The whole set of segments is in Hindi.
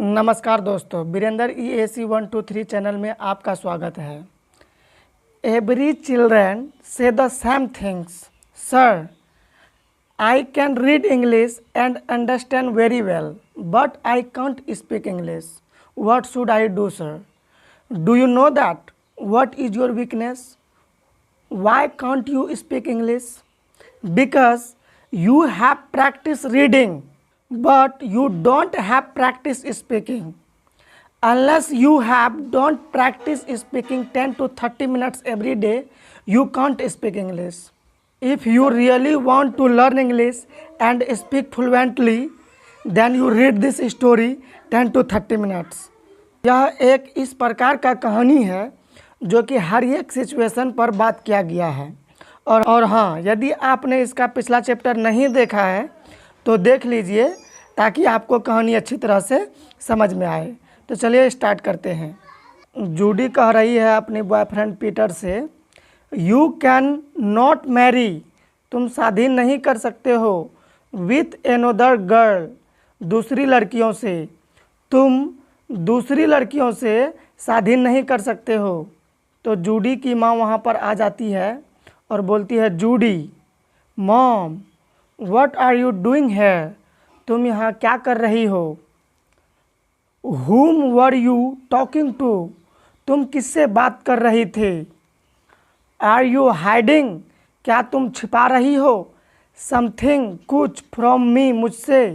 नमस्कार दोस्तों, वीरेंद्र EAC 123 चैनल में आपका स्वागत है। एवरी चिल्ड्रन से the same things sir, I can read English and understand very well but I can't speak English. What should I do sir? Do you know that? What is your weakness? Why can't you speak English? Because you have practice reading but you don't have practice speaking. Unless you don't practice speaking 10 to 30 minutes every day, you can't speak English. If you really want to learn English and speak fluently, then you read this story 10 to 30 minutes. यह एक इस प्रकार का कहानी है जो कि हर एक सिचुएशन पर बात किया गया है। और हाँ, यदि आपने इसका पिछला चैप्टर नहीं देखा है तो देख लीजिए ताकि आपको कहानी अच्छी तरह से समझ में आए। तो चलिए स्टार्ट करते हैं। जूडी कह रही है अपने बॉयफ्रेंड पीटर से, यू कैन नॉट मैरी, तुम शादी नहीं कर सकते हो, विथ एनोदर गर्ल, दूसरी लड़कियों से, तुम दूसरी लड़कियों से शादी नहीं कर सकते हो। तो जूडी की माँ वहाँ पर आ जाती है और बोलती है, Judy mom what are you doing here, तुम यहाँ क्या कर रही हो? whom were you talking to, तुम किससे बात कर रही थे? आर यू हाइडिंग, क्या तुम छिपा रही हो? समथिंग, कुछ, फ्रॉम मी, मुझसे,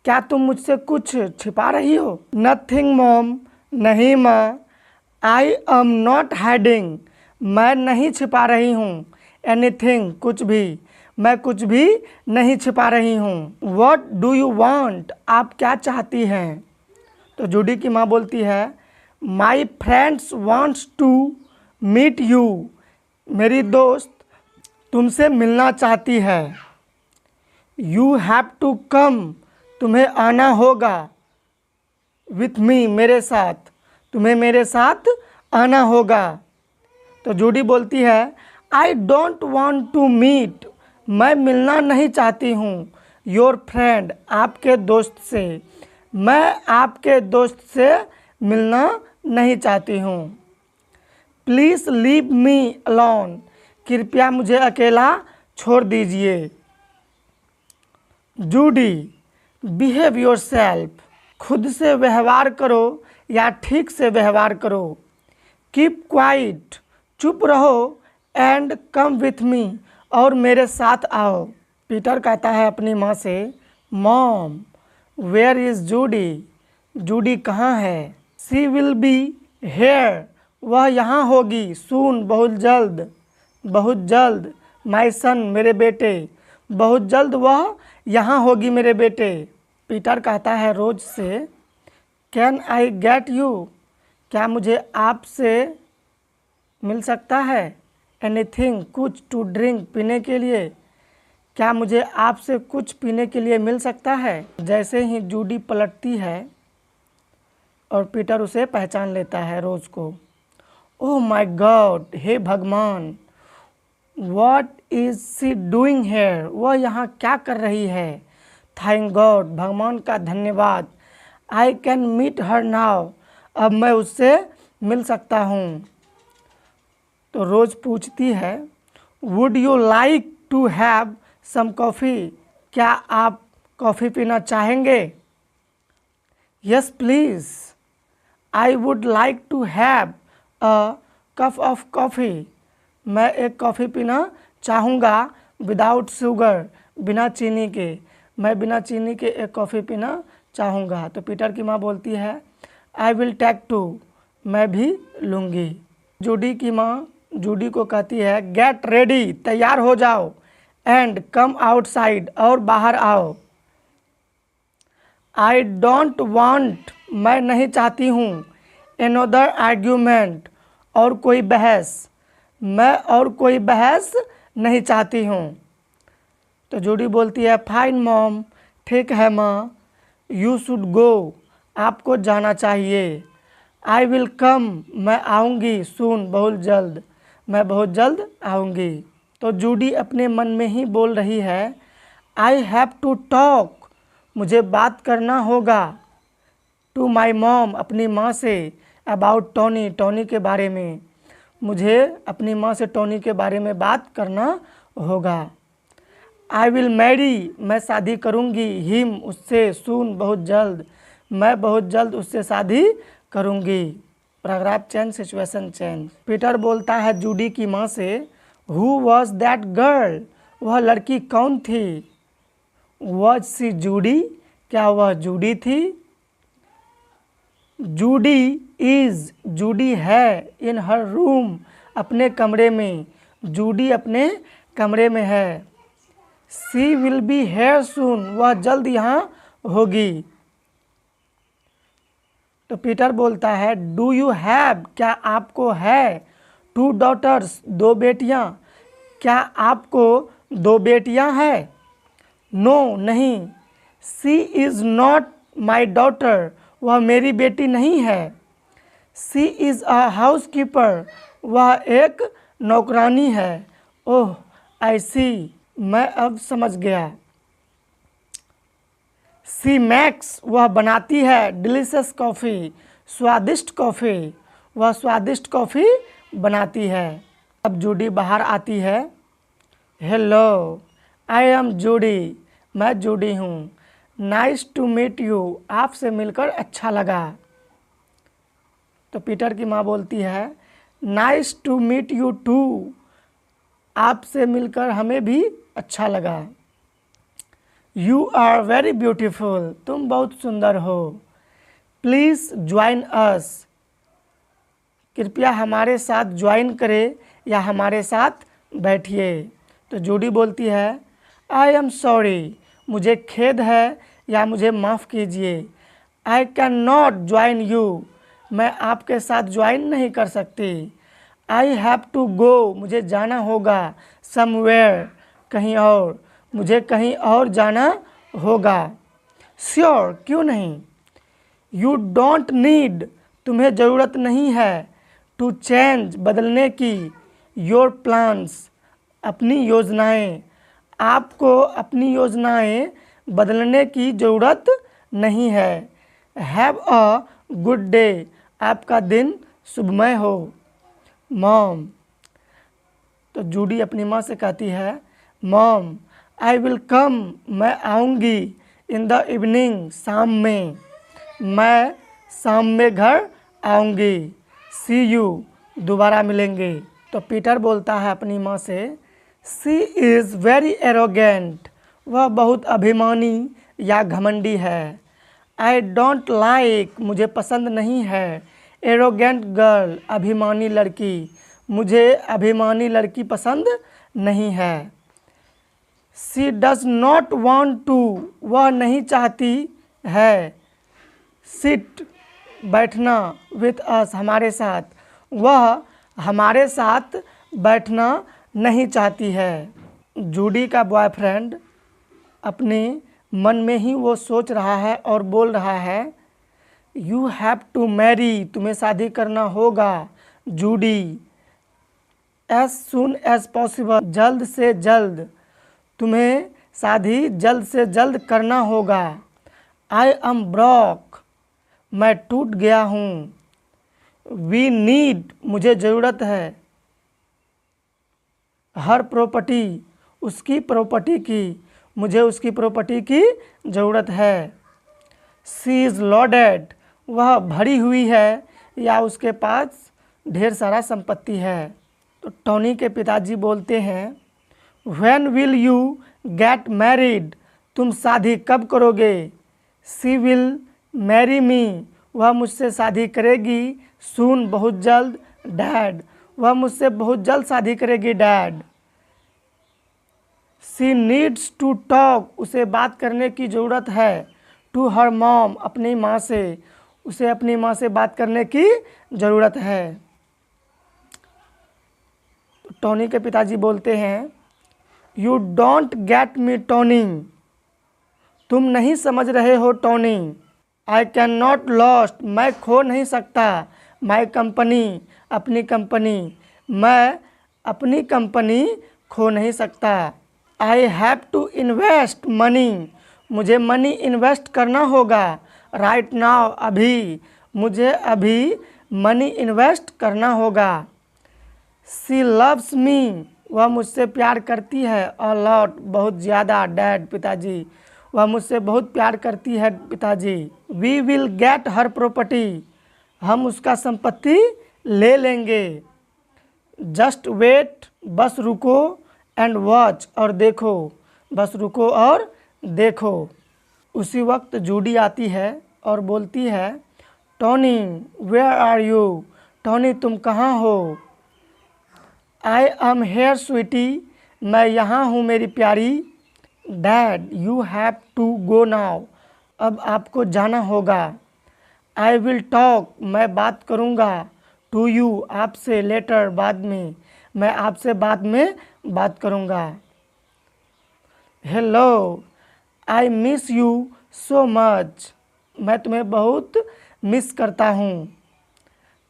क्या तुम मुझसे कुछ छिपा रही हो? नथिंग मॉम, नहीं माँ। आई एम नॉट हाइडिंग, मैं नहीं छिपा रही हूँ। एनीथिंग, कुछ भी, मैं कुछ भी नहीं छिपा रही हूँ। व्हाट डू यू वांट, आप क्या चाहती हैं? तो जूडी की माँ बोलती है, my friends wants to meet you, मेरी दोस्त तुमसे मिलना चाहती है। यू हैव टू कम, तुम्हें आना होगा। विथ मी, मेरे साथ, तुम्हें मेरे साथ आना होगा। तो जूडी बोलती है, I don't want to meet, मैं मिलना नहीं चाहती हूँ। योर फ्रेंड, आपके दोस्त से, मैं आपके दोस्त से मिलना नहीं चाहती हूँ। प्लीज़ लीव मी अलोन, कृपया मुझे अकेला छोड़ दीजिए। जूडी बिहेव योर सेल्फ, खुद से व्यवहार करो या ठीक से व्यवहार करो। कीप क्वाइट, चुप रहो। एंड कम विथ मी, और मेरे साथ आओ। पीटर कहता है अपनी माँ से, mom where is Judy, Judy कहाँ है? सी विल बी हेयर, वह यहाँ होगी। सून, बहुत जल्द, बहुत जल्द। माई सन, मेरे बेटे, बहुत जल्द वह यहाँ होगी मेरे बेटे। पीटर कहता है रोज से, कैन आई गेट यू, क्या मुझे आपसे मिल सकता है? एनीथिंग, कुछ, टू ड्रिंक, पीने के लिए, क्या मुझे आपसे कुछ पीने के लिए मिल सकता है? जैसे ही जूडी पलटती है और पीटर उसे पहचान लेता है रोज को। ओह माय गॉड, हे भगवान, what is she doing here, वह यहाँ क्या कर रही है? थैंक गॉड, भगवान का धन्यवाद। I can meet her now, अब मैं उससे मिल सकता हूँ। तो रोज़ पूछती है, would you like to have some coffee, क्या आप कॉफ़ी पीना चाहेंगे? Yes please, I would like to have a cup of coffee, मैं एक कॉफ़ी पीना चाहूँगा। विदाउट शुगर, बिना चीनी के, मैं बिना चीनी के एक कॉफ़ी पीना चाहूँगा। तो पीटर की माँ बोलती है, आई विल टेक टू, मैं भी लूँगी। जूडी की माँ जूडी को कहती है, गेट रेडी, तैयार हो जाओ। एंड कम आउटसाइड, और बाहर आओ। आई डोंट वांट, मैं नहीं चाहती हूँ। एनोदर आर्ग्यूमेंट, और कोई बहस, मैं और कोई बहस नहीं चाहती हूँ। तो जूडी बोलती है, फाइन मॉम, ठीक है माँ। यू शुड गो, आपको जाना चाहिए। आई विल कम, मैं आऊँगी। सून, बहुत जल्द, मैं बहुत जल्द आऊँगी। तो जूडी अपने मन में ही बोल रही है, आई हैव टू टॉक, मुझे बात करना होगा। टू माई मॉम, अपनी माँ से, अबाउट टोनी, टोनी के बारे में, मुझे अपनी माँ से टोनी के बारे में बात करना होगा। आई विल मैरी, मैं शादी करूँगी, हिम, उससे, सून, बहुत जल्द, मैं बहुत जल्द उससे शादी करूँगी। Paragraph change, situation change. Peter बोलता है जूडी की माँ से, हु वॉज दैट गर्ल, वह लड़की कौन थी। वॉज सी जूडी, क्या वह जूडी थी। जूडी इज़, जूडी है, इन हर रूम, अपने कमरे में, जूडी अपने कमरे में है। सी विल बी हेयर सून, वह जल्द यहाँ होगी। तो पीटर बोलता है डू यू हैव, क्या आपको है, टू डॉटर्स, दो बेटियाँ, क्या आपको दो बेटियाँ हैं। नो, नहीं। सी इज़ नॉट माई डॉटर, वह मेरी बेटी नहीं है। सी इज़ अ हाउस कीपर, वह एक नौकरानी है। ओह आई सी, मैं अब समझ गया। सी मैक्स, वह बनाती है, डिलीशियस कॉफ़ी, स्वादिष्ट कॉफ़ी, वह स्वादिष्ट कॉफ़ी बनाती है। अब जूडी बाहर आती है। हेलो, आई एम जूडी, मैं जूडी हूँ। नाइस टू मीट यू, आपसे मिलकर अच्छा लगा। तो पीटर की माँ बोलती है nice to meet you too, आपसे मिलकर हमें भी अच्छा लगा। यू आर वेरी ब्यूटीफुल, तुम बहुत सुंदर हो। प्लीज़ ज्वाइन अस, कृपया हमारे साथ ज्वाइन करें या हमारे साथ बैठिए। तो जूडी बोलती है आई एम सॉरी, मुझे खेद है या मुझे माफ़ कीजिए। I can not join you, मैं आपके साथ ज्वाइन नहीं कर सकती। आई हैव टू गो, मुझे जाना होगा। समवेयर, कहीं और, मुझे कहीं और जाना होगा। श्योर, क्यों नहीं। यू डोंट नीड, तुम्हें ज़रूरत नहीं है। टू चेंज, बदलने की। योर प्लान्स, अपनी योजनाएं, आपको अपनी योजनाएं बदलने की ज़रूरत नहीं है। हैव अ गुड डे, आपका दिन शुभमय हो। मॉम, तो जूडी अपनी माँ से कहती है मॉम आई विल कम, मैं आऊँगी। इन द इवनिंग, शाम में, मैं शाम में घर आऊँगी। सी यू, दोबारा मिलेंगे। तो पीटर बोलता है अपनी माँ से सी इज़ वेरी एरोगेंट, वह बहुत अभिमानी या घमंडी है। आई डोंट लाइक, मुझे पसंद नहीं है। एरोगेंट गर्ल, अभिमानी लड़की, मुझे अभिमानी लड़की पसंद नहीं है। सी डज नॉट वॉन्ट टू, वह नहीं चाहती है। सिट, बैठना, विथ अस, हमारे साथ, वह हमारे साथ बैठना नहीं चाहती है। जूडी का बॉयफ्रेंड अपने मन में ही वो सोच रहा है और बोल रहा है यू हैव टू मैरी, तुम्हें शादी करना होगा। Judy, as soon as possible, जल्द से जल्द, तुम्हें शादी जल्द से जल्द करना होगा। आई एम ब्रोक, मैं टूट गया हूँ। वी नीड, मुझे ज़रूरत है। हर प्रॉपर्टी, उसकी प्रॉपर्टी की, मुझे उसकी प्रॉपर्टी की ज़रूरत है। सी इज़ लॉडेड, वह भरी हुई है या उसके पास ढेर सारा संपत्ति है। तो टोनी के पिताजी बोलते हैं when will you get married, तुम शादी कब करोगे। सी विल मैरी मी, वह मुझसे शादी करेगी। सून, बहुत जल्द। डैड, वह मुझसे बहुत जल्द शादी करेगी। Dad, she needs to talk, उसे बात करने की ज़रूरत है। टू हर मॉम, अपनी माँ से, उसे अपनी माँ से बात करने की ज़रूरत है। टोनी के पिताजी बोलते हैं you don't get me Tony, तुम नहीं समझ रहे हो Tony. I can not lost, मैं खो नहीं सकता। माई कंपनी, अपनी कंपनी, मैं अपनी कंपनी खो नहीं सकता। I have to invest money, मुझे मनी इन्वेस्ट करना होगा। राइट नाउ, अभी, मुझे अभी मनी इन्वेस्ट करना होगा। शी लव्स मी, वह मुझसे प्यार करती है। अ लॉट, बहुत ज़्यादा। डैड, पिताजी, वह मुझसे बहुत प्यार करती है पिताजी। We will get her property, हम उसका संपत्ति ले लेंगे। जस्ट वेट, बस रुको। एंड वॉच, और देखो, बस रुको और देखो। उसी वक्त जूडी आती है और बोलती है, Tony where are you, Tony तुम कहाँ हो। आई एम हेयर स्वीटी, मैं यहाँ हूँ मेरी प्यारी। Dad you have to go now, अब आपको जाना होगा। आई विल टॉक, मैं बात करूँगा। टू यू, आपसे। लेटर, बाद में, मैं आपसे बाद में बात करूँगा। Hello, I miss you so much, मैं तुम्हें बहुत मिस करता हूँ।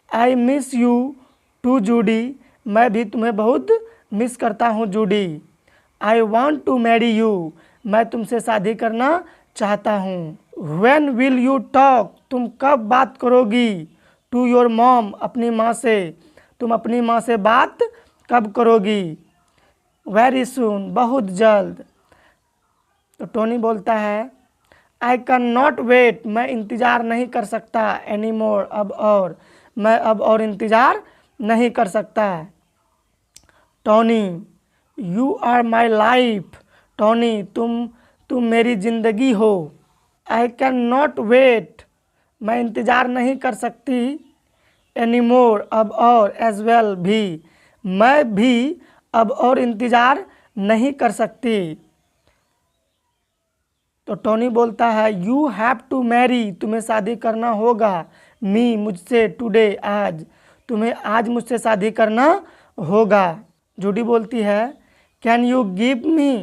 I miss you too Judy, मैं भी तुम्हें बहुत मिस करता हूँ Judy. I want to marry you, मैं तुमसे शादी करना चाहता हूँ। व्हेन विल यू टॉक, तुम कब बात करोगी। टू योर मॉम, अपनी माँ से, तुम अपनी माँ से बात कब करोगी। वेरी सून, बहुत जल्द। तो टोनी बोलता है, आई कैन नॉट वेट, मैं इंतज़ार नहीं कर सकता। एनी मोर, अब और, मैं अब और इंतज़ार नहीं कर सकता। Tony, you are my life, Tony तुम मेरी ज़िंदगी हो। आई कैन नॉट वेट, मैं इंतज़ार नहीं कर सकती। एनी मोर, अब और। एज वेल, भी, मैं भी अब और इंतज़ार नहीं कर सकती। तो टोनी बोलता है, यू हैव टू मैरी, तुम्हें शादी करना होगा। मी, मुझसे। टुडे, आज, तुम्हें आज मुझसे शादी करना होगा। जूडी बोलती है, कैन यू गिव मी,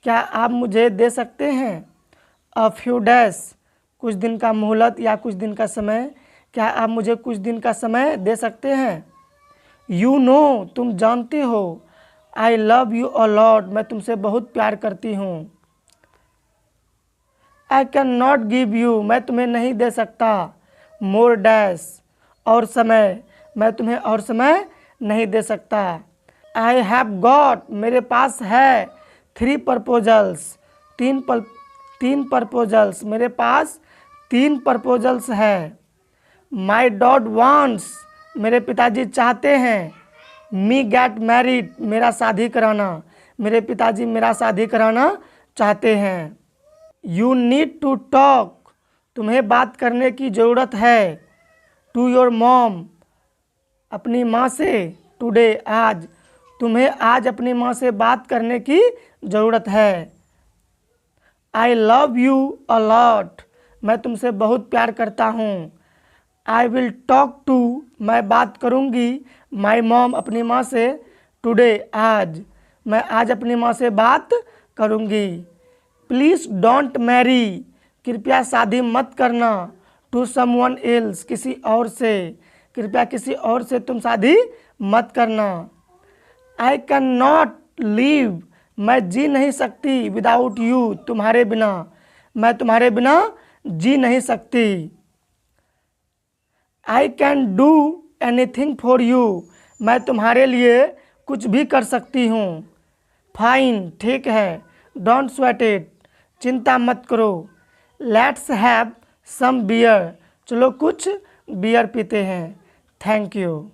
क्या आप मुझे दे सकते हैं। अ फ्यू डेज, कुछ दिन का मोहलत या कुछ दिन का समय, क्या आप मुझे कुछ दिन का समय दे सकते हैं। यू नो, तुम जानते हो। I love you a lot, मैं तुमसे बहुत प्यार करती हूँ। I can not give you, मैं तुम्हें नहीं दे सकता। मोर डैश, और समय, मैं तुम्हें और समय नहीं दे सकता। आई हैव गॉट, मेरे पास है। 3 प्रपोजल्स, तीन प्रपोजल्स, मेरे पास 3 प्रपोजल्स है। माई डॉड वांट्स, मेरे पिताजी चाहते हैं। मी गेट मैरिड, मेरा शादी कराना, मेरे पिताजी मेरा शादी कराना चाहते हैं। यू नीड टू टॉक, तुम्हें बात करने की ज़रूरत है। टू योर मॉम, अपनी माँ से। टुडे, आज, तुम्हें आज अपनी माँ से बात करने की ज़रूरत है। I love you a lot, मैं तुमसे बहुत प्यार करता हूँ। आई विल टॉक टू, मैं बात करूँगी। माई मॉम, अपनी माँ से। टुडे, आज, मैं आज अपनी माँ से बात करूँगी। प्लीज़ डोंट मैरी, कृपया शादी मत करना। टू समवन एल्स, किसी और से, कृपया किसी और से तुम शादी मत करना। आई कैन नॉट लीव, मैं जी नहीं सकती। विदाउट यू, तुम्हारे बिना, मैं तुम्हारे बिना जी नहीं सकती। I can do anything for you, मैं तुम्हारे लिए कुछ भी कर सकती हूँ। फाइन, ठीक है। डोंट स्वेट इट, चिंता मत करो। लेट्स हैव सम बियर, चलो कुछ बियर पीते हैं। Thank you.